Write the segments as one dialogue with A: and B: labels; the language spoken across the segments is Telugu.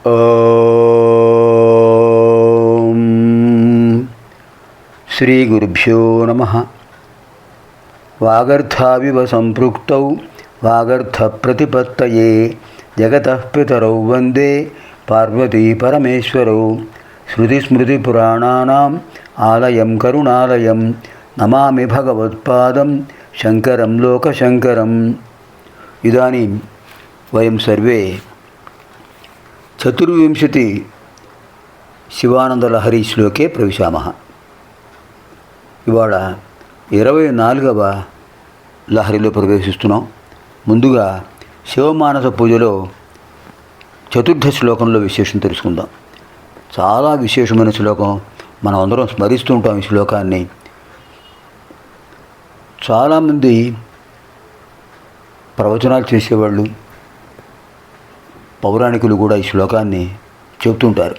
A: ఓం శ్రీ గురుభ్యో నమః. వాగర్థావివ సంపృక్తౌ వాగర్థ ప్రతిపత్తయే జగతః పితరౌ వందే పార్వతీ పరమేశ్వరౌ. శృతిస్మృతిపురాణానాం ఆలయం కరుణాలయం నమామి భగవత్పాదం శంకరం లోకశంకరం. ఇదానీం వయం సర్వే చతుర్వింశతి శివానందలహరి శ్లోకే ప్రవిశామః. ఇవాళ 24వ లహరిలో ప్రవేశిస్తున్నాం. ముందుగా శివమానస పూజలో చతుర్థ శ్లోకంలో విశేషం తెలుసుకుందాం. చాలా విశేషమైన శ్లోకం. మనం అందరం స్మరిస్తూ ఉంటాం ఈ శ్లోకాన్ని. చాలామంది ప్రవచనాలు చేసేవాళ్ళు, పౌరాణికులు కూడా ఈ శ్లోకాన్ని చెబుతుంటారు.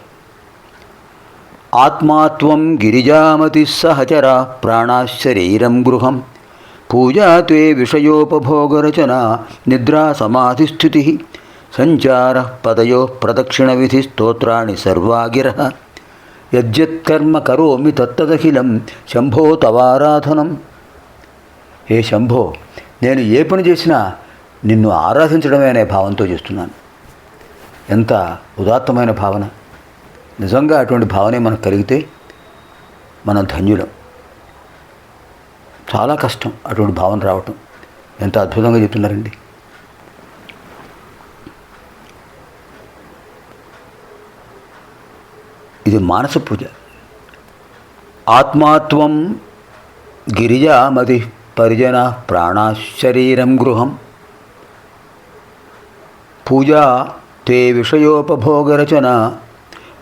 A: ఆత్మాత్వం గిరిజామతి సహచర ప్రాణాశరీరం గృహం పూజాత్వే విషయోపభోగరచన నిద్రా సమాధిస్థితి సంచార పదయో ప్రదక్షిణ విధి స్తోత్రాణి సర్వాగిర యజ్జత్కర్మ కరోమి తత్తదఖిలం శంభో తవారాధనం. హే శంభో, నేను ఏ పని చేసినా నిన్ను ఆరాధించడమే అనే భావంతో చేస్తున్నాను. ఎంత ఉదాత్తమైన భావన! నిజంగా అటువంటి భావనే మనకు కలిగితే మనం ధన్యులం. చాలా కష్టం అటువంటి భావన రావటం. ఎంత అద్భుతంగా చెప్తున్నారండి. ఇది మానస పూజ. ఆత్మాత్వం గిరిజామతి పరిజన ప్రాణాశరీరం గృహం పూజా తే విషయోపభోగరచన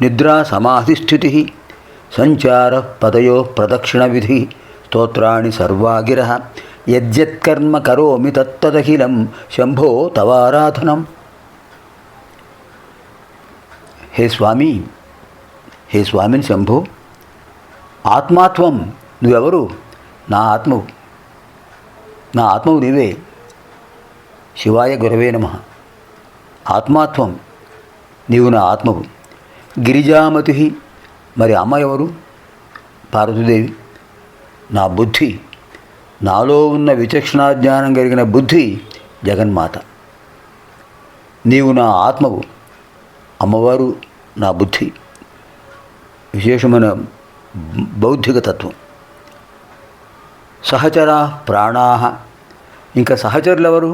A: నిద్రా సమాధిస్థితి సంచార పదయో ప్రదక్షిణ విధి స్తోత్రాణి సర్వాగిర యజ్జత్కర్మ కరోమి తత్తదఖిలం శంభో తవారాధనం. హే స్వామి, హే స్వామిని శంభో, ఆత్మాత్వం, నువ్వెవరు? నా ఆత్మవు, నా ఆత్మవు నీవే. శివాయ గురవే నమః. ఆత్మాత్వం, నీవు నా ఆత్మవు. గిరిజామతి, మరి అమ్మ ఎవరు? పార్వతీదేవి. నా బుద్ధి, నాలో ఉన్న విచక్షణాజ్ఞానం కలిగిన బుద్ధి జగన్మాత. నీవు నా ఆత్మవు, అమ్మవారు నా బుద్ధి. విశేషమైన బౌద్ధిక తత్వం. సహచర ప్రాణాహ, ఇంకా సహచరులు ఎవరు?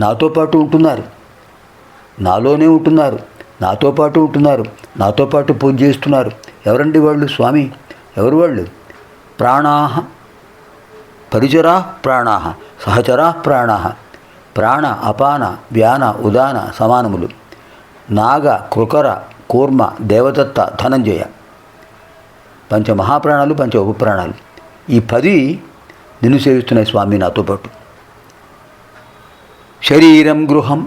A: నాతో పాటు ఉంటున్నారు, నాలోనే ఉంటున్నారు, నాతో పాటు ఉంటున్నారు, నాతో పాటు పూజ చేస్తున్నారు. ఎవరండి వాళ్ళు? స్వామి. ఎవరు వాళ్ళు? ప్రాణాహ, పరిచరా ప్రాణాహ, సహచరా ప్రాణాహ. ప్రాణ, అపాన, వ్యాన, ఉదాన సమానములు. నాగ, కృకర, కూర్మ, దేవదత్త, ధనంజయ. పంచమహాప్రాణాలు, పంచ ఉపప్రాణాలు. ఈ 10 నిన్ను సేవిస్తున్నాయి స్వామి నాతో పాటు. శరీరం గృహం,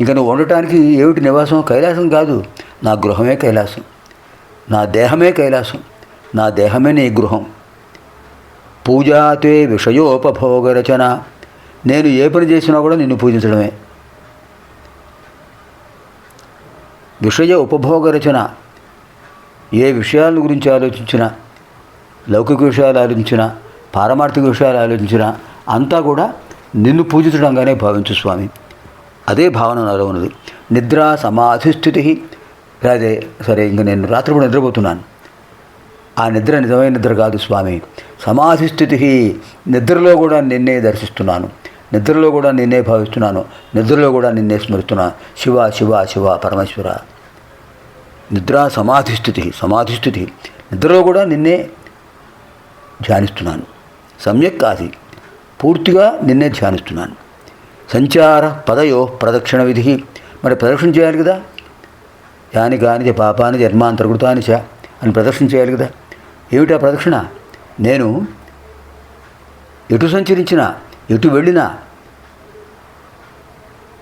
A: ఇంకా నువ్వు ఉండటానికి ఏమిటి నివాసం? కైలాసం కాదు, నా గృహమే కైలాసం, నా దేహమే కైలాసం, నా దేహమే నీ గృహం. పూజాతే విషయోపభోగరచన, నేను ఏ పని చేసినా కూడా నిన్ను పూజించడమే. విషయ ఉపభోగరచన, ఏ విషయాల గురించి ఆలోచించినా, లౌకిక విషయాలు ఆలోచించినా, పారమార్థిక విషయాలు ఆలోచించినా అంతా కూడా నిన్ను పూజించడంగానే భావించు స్వామి. అదే భావన నాలో ఉన్నది. నిద్రా సమాధిస్థితి, అదే సరే, ఇంక నేను రాత్రిపూట నిద్రపోతున్నాను. ఆ నిద్ర నిజమైన నిద్ర కాదు స్వామి. సమాధిస్థితి, నిద్రలో కూడా నిన్నే దర్శిస్తున్నాను, నిద్రలో కూడా నిన్నే భావిస్తున్నాను, నిద్రలో కూడా నిన్నే స్మరిస్తున్నాను. శివ శివ శివ పరమేశ్వర. నిద్రా సమాధిస్థితి, సమాధిస్థితి, నిద్రలో కూడా నిన్నే ధ్యానిస్తున్నాను. సమ్యక్ ఆది, పూర్తిగా నిన్నే ధ్యానిస్తున్నాను. సంచార పదయో ప్రదక్షిణ విధి, మరి ప్రదక్షిణ చేయాలి కదా. యాని కాని పాపాని జన్మాంతర్కృతాని చ అని ప్రదక్షిణ చేయాలి కదా. ఏమిటా ప్రదక్షిణ? నేను ఎటు సంచరించినా, ఎటు వెళ్ళినా,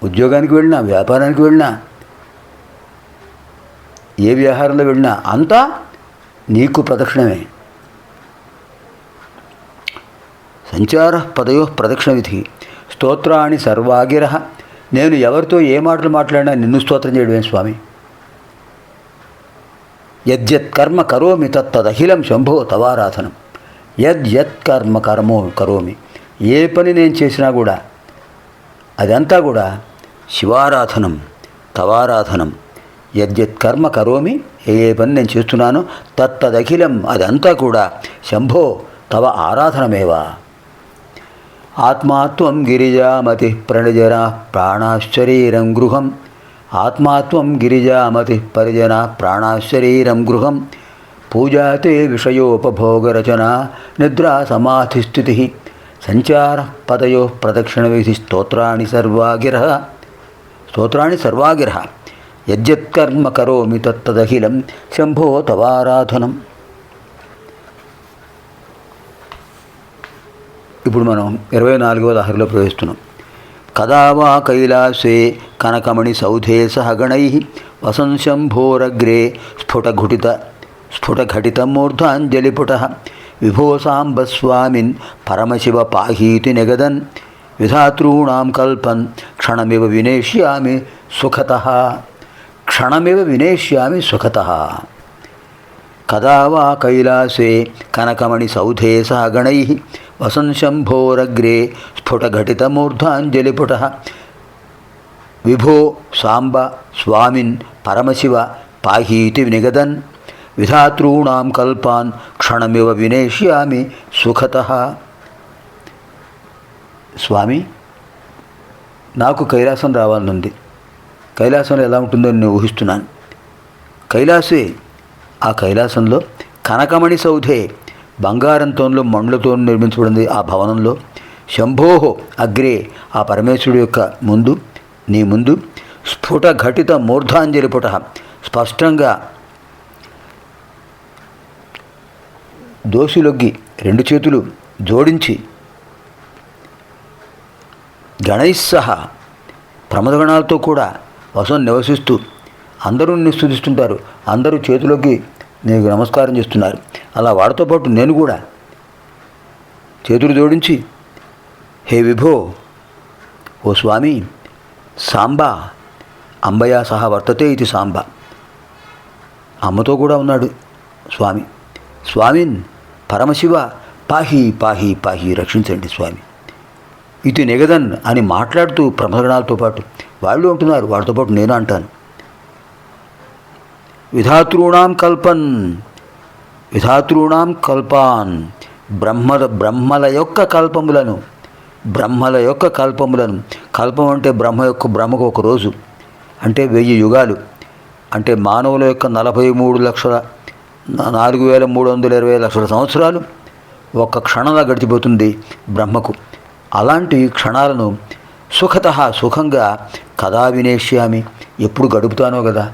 A: ఉద్యోగానికి వెళ్ళినా, వ్యాపారానికి వెళ్ళినా, ఏ వ్యవహారంలో వెళ్ళినా అంతా నీకు ప్రదక్షిణమే. సంచార పదయో ప్రదక్షిణ విధి స్తోత్రాన్ని సర్వాగిర, నేను ఎవరితో ఏ మాటలు మాట్లాడినా నిన్ను స్తోత్రం చేయడమే స్వామి. యద్యత్ కర్మ కరోమి తత్తదఖిలం శంభో తవారాధనం. యద్యత్ కర్మ కరోమి, ఏ పని నేను చేసినా కూడా అదంతా కూడా శివారాధనం, తవారాధనం. యద్యత్ కర్మ కరోమి, ఏ పని నేను చేస్తున్నానో తత్తదఖిలం, అదంతా కూడా శంభో తవ ఆరాధనమేవా. ఆత్మాత్వం గిరిజామతి ప్రణజన ప్రాణాశరీరం గృహం. ఆత్మాత్వం గిరిజామతి పరిజన ప్రాణాశరీరం గృహం. పూజాతే విషయోపభోగరచన నిద్రా సమాధిస్థితి. సంచార పదయో ప్రదక్షిణ విధి స్తోత్రాణి సర్వాగిర. యద్యత్కర్మ కరోమి తత్తదఖిలం శంభో తవారాధనం. ఇప్పుడు మనం 24వ లహరిలో ప్రవేశిస్తున్నాం. కదా వా కైలాసే కనకమణి సౌధే సహ గణై వసన్ శంభోరగ్రే స్ఫుటఘటితమూర్ధాంజలిపుట. విభో సాంబ స్వామిన్ పరమశివ పాహీతి నిగదన్. విధాతॄణాం కల్పన్ క్షణమివ వినేష్యామి సుఖతః. కదా వా కైలాసే కనకమణి సౌధే సహ గణై వసన్ శంభోరగ్రే స్ఫుటఘటితమూర్ధాంజలిపుట. విభో సాంబ స్వామిన్ పరమశివ పాహీతి నిగదన్. విధాతॄణాం కల్పాన్ క్షణమివ వినేష్యామి సుఖతః. స్వామి, నాకు కైలాసం రావాలనుంది. కైలాసంలో ఎలా ఉంటుందో నేను ఊహిస్తున్నాను. కైలాసే, ఆ కైలాసంలో కనకమణి సౌధే, బంగారంతో మండ్లతో నిర్మించబడింది ఆ భవనంలో. శంభోహో అగ్రే, ఆ పరమేశ్వరుడు యొక్క ముందు, నీ ముందు స్ఫుటఘటిత మూర్ధాంజలిపుట, స్పష్టంగా దోషులొగ్గి 2 చేతులు జోడించి గణైస్సహ ప్రమదగణాలతో కూడా వసం నివసిస్తూ అందరూ నిస్తుతిస్తుంటారు. అందరూ చేతులొగ్గి నీకు నమస్కారం చేస్తున్నారు. అలా వాడితో పాటు నేను కూడా చేతులు జోడించి, హే విభో, ఓ స్వామి, సాంబా అంబయా సహా వర్తతే ఇది సాంబ, అమ్మతో కూడా ఉన్నాడు స్వామి. స్వామిన్ పరమశివ పాహి పాహి పాహి, రక్షించండి స్వామి. ఇది నిగదన్ అని మాట్లాడుతూ ప్రమదగణాలతో పాటు వాళ్ళు అంటున్నారు, వాడితో పాటు నేను అంటాను. విధాతॄణాం కల్పాన్, బ్రహ్మల యొక్క కల్పములను. కల్పం అంటే బ్రహ్మకు ఒక రోజు, అంటే 1000 యుగాలు, అంటే మానవుల యొక్క 43,04,320 సంవత్సరాలు ఒక్క క్షణంలా గడిచిపోతుంది బ్రహ్మకు. అలాంటి క్షణాలను సుఖతః, సుఖంగా కదా వినేష్యామి, ఎప్పుడు గడుపుతానో కదా.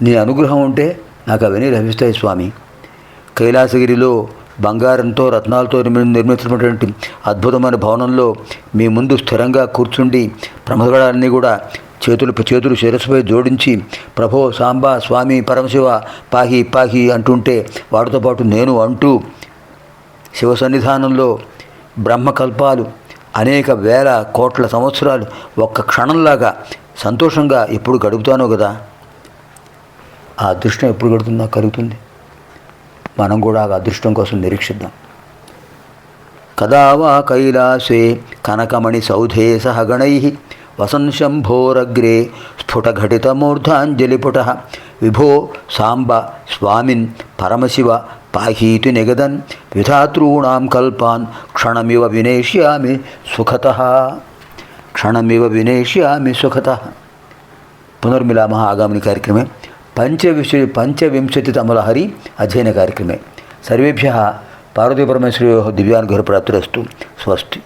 A: నీ అనుగ్రహం ఉంటే నాకు అవన్నీ లభిస్తాయి స్వామి. కైలాసగిరిలో బంగారంతో రత్నాలతో నిర్మించినటువంటి అద్భుతమైన భవనంలో మీ ముందు స్థిరంగా కూర్చుండి ప్రమదగణాలన్నీ కూడా చేతులు శిరస్సుపై జోడించి ప్రభో సాంబా స్వామి పరమశివ పాహి పాహి అంటుంటే వాటితో పాటు నేను అంటూ శివ సన్నిధానంలో బ్రహ్మకల్పాలు అనేక వేల కోట్ల సంవత్సరాలు ఒక్క క్షణంలాగా సంతోషంగా ఎప్పుడు గడుపుతానో కదా. ఆ అదృష్టం ఎప్పుడు కలుగుతుంది. మనం కూడా ఆ అదృష్టం కోసం నిరీక్షిద్దాం. కదా వా కైలాసే కనకమణి సౌధే సహ గణై వసన్ శంభోరగ్రే స్ఫుటఘటితమూర్ధాంజలిపుట. విభో సాంబ స్వామిన్ పరమశివ పాహీతి నిగదన్. విధాతॄణాం కల్పాన్ క్షణమివ వినేష్యామి సుఖతః. పునర్మిలామः ఆగామిని కార్యక్రమే పంచవింశతితమలహరి అధ్యయన కార్యక్రమే. సర్వేభ్యः పార్వతీపరమేశ్వర్యోः దివ్యానుగ్రహప్రాప్తిరస్తు. స్వస్తి.